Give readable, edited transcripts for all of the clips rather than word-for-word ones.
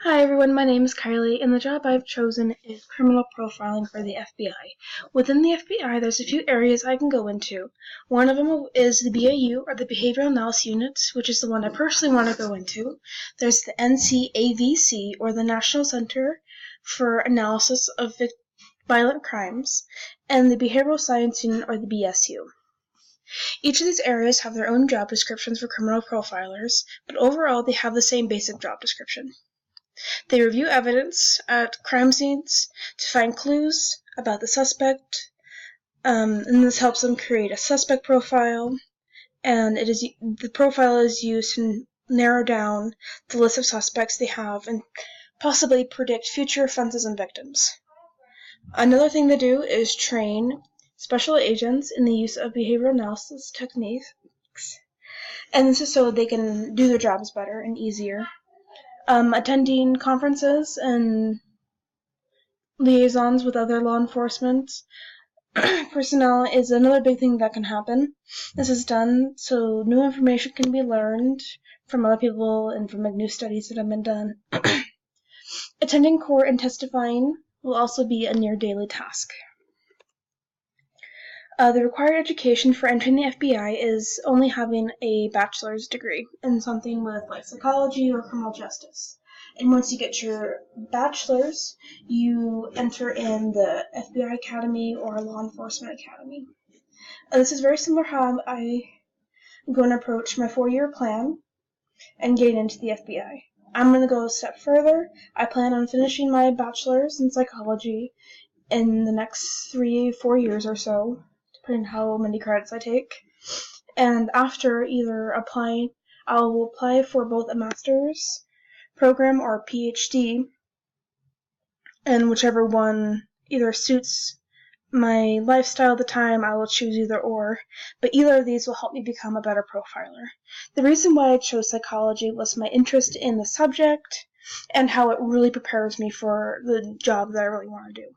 Hi everyone, my name is Kylie, and the job I've chosen is criminal profiling for the FBI. Within the FBI, there's a few areas I can go into. One of them is the BAU, or the Behavioral Analysis Unit, which is the one I personally want to go into. There's the NCAVC, or the National Center for Analysis of Violent Crimes, and the Behavioral Science Unit, or the BSU. Each of these areas have their own job descriptions for criminal profilers, but overall they have the same basic job description. They review evidence at crime scenes to find clues about the suspect, and this helps them create a suspect profile, and the profile is used to narrow down the list of suspects they have and possibly predict future offenses and victims. Another thing they do is train special agents in the use of behavioral analysis techniques, and this is so they can do their jobs better and easier. Attending conferences and liaisons with other law enforcement personnel is another big thing that can happen. This is done so new information can be learned from other people and from new studies that have been done. Attending court and testifying will also be a near daily task. The required education for entering the FBI is only having a bachelor's degree in something with like psychology or criminal justice. And once you get your bachelor's, you enter in the FBI Academy or Law Enforcement Academy. This is very similar how I'm going to approach my 4-year plan and getting into the FBI. I'm going to go a step further. I plan on finishing my bachelor's in psychology in the next 3-4 years or so, depending on how many credits I take. And after I'll apply for both a master's program or a PhD, and whichever one either suits my lifestyle at the time, I will choose either or, but either of these will help me become a better profiler. The reason why I chose psychology was my interest in the subject and how it really prepares me for the job that I really want to do.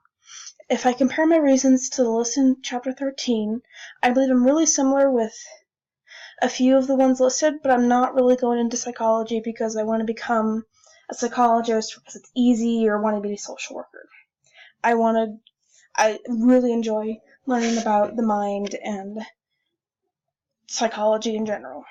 If I compare my reasons to the list in Chapter 13, I believe I'm really similar with a few of the ones listed, but I'm not really going into psychology because I want to become a psychologist because it's easy or want to be a social worker. I really enjoy learning about the mind and psychology in general.